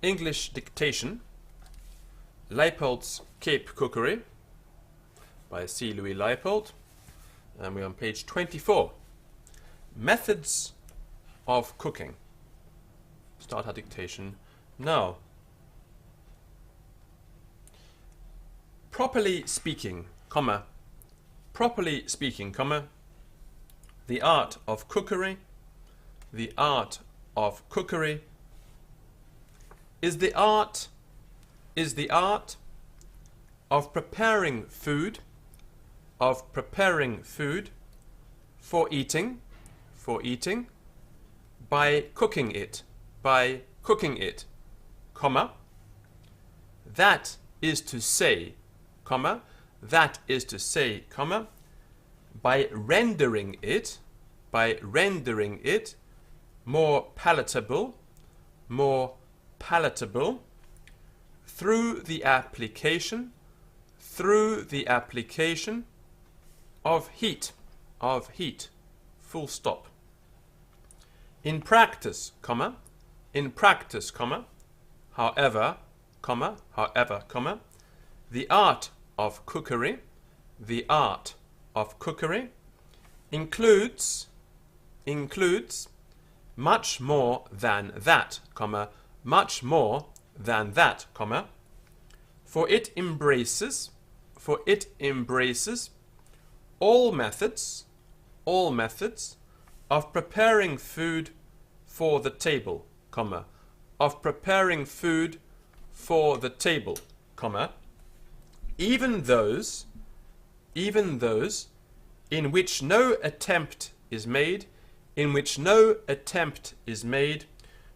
English dictation, Leipoldt's Cape Cookery by C. Louis Leipoldt, and we're on page 24. Methods of cooking. Start our dictation now. Properly speaking, the art of cookery, the art of cookery is the art of preparing food, for eating, by cooking it, comma, that is to say, comma, by rendering it more palatable, through the application of heat, full stop. In practice, however, the art of cookery includes much more than that, for it embraces all methods of preparing food for the table, even those in which no attempt is made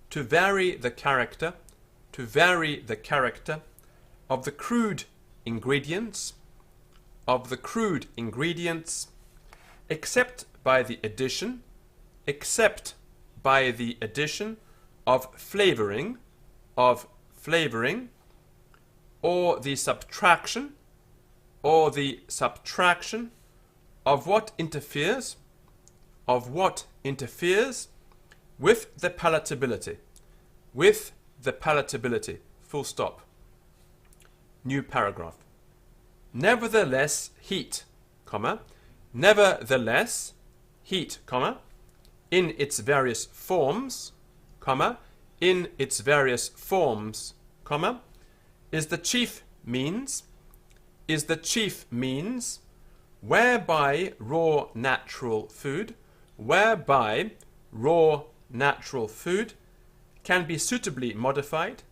to vary the character of the crude ingredients, except by the addition of flavoring, or the subtraction of what interferes with the palatability, full stop. New paragraph. Nevertheless, heat, in its various forms, is the chief means whereby raw natural food can be suitably modified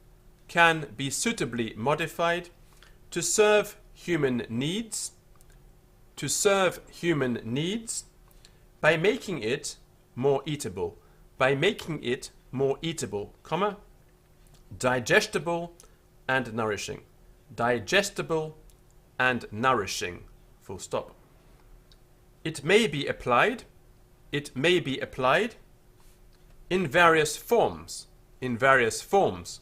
to serve human needs by making it more eatable, digestible and nourishing, full stop. It may be applied in various forms,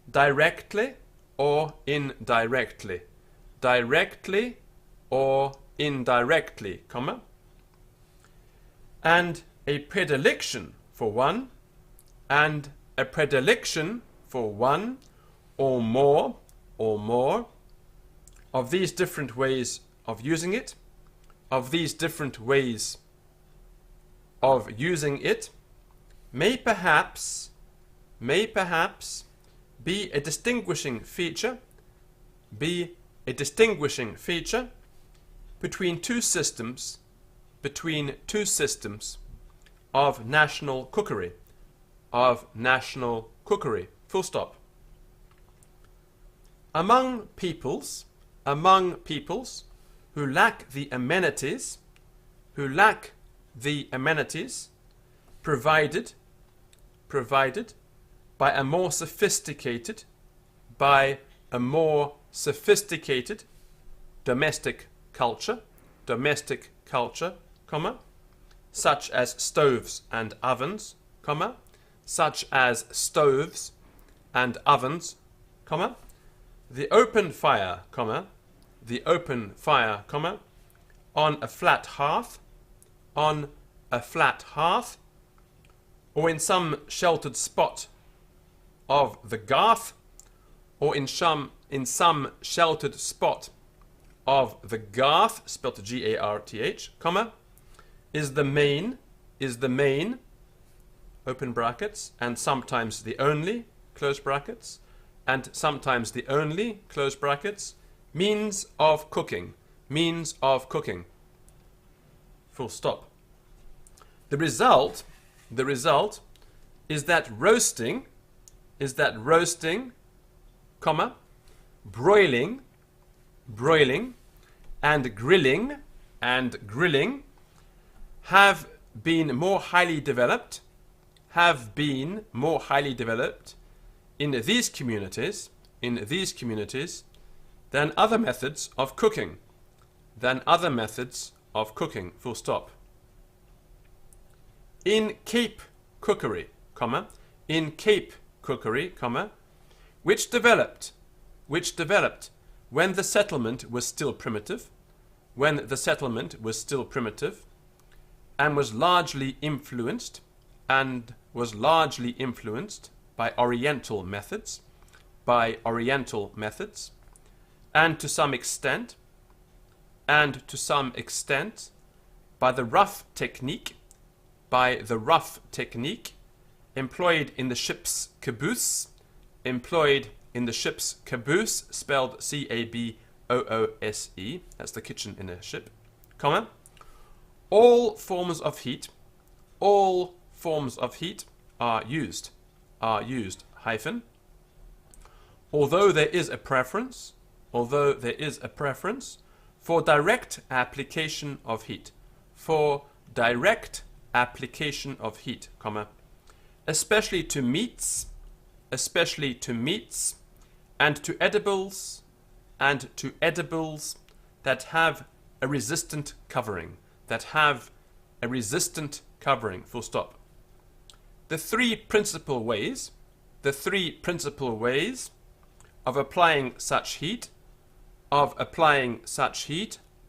directly or indirectly, and a predilection for one or more of these different ways of using it, may perhaps be a distinguishing feature between two systems of national cookery, full stop. Among peoples who lack the amenities provided by a more sophisticated domestic culture, such as stoves and ovens, the open fire, on a flat hearth, or in some sheltered spot of the garth, or in some sheltered spot of the garth, spelled G-A-R-T-H, comma, is the main, open brackets, and sometimes the only, close brackets, and sometimes the only, close brackets, means of cooking, full stop. The result is that roasting, comma, broiling, and grilling, have been more highly developed in these communities than other methods of cooking, full stop. In Cape Cookery, comma, which developed when the settlement was still primitive, and was largely influenced by Oriental methods, and to some extent by the rough technique employed in the ship's caboose, spelled C-A-B-O-O-S-E, that's the kitchen in a ship, comma, all forms of heat are used, hyphen, although there is a preference for direct application of heat, comma, especially to meats, and to edibles that have a resistant covering, full stop. The three principal ways of applying such heat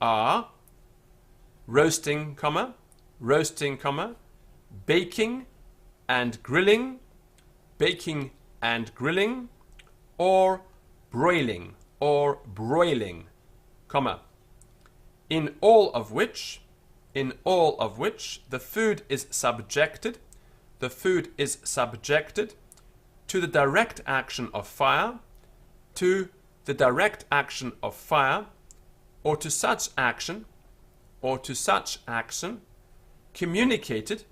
are roasting, baking and grilling, or broiling, comma, in all of which the food is subjected to the direct action of fire, or to such action communicated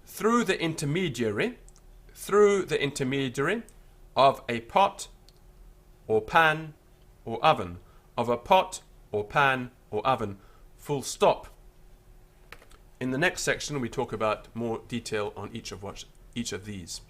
through the intermediary of a pot or pan or oven, full stop. In the next section we talk about more detail on each of these.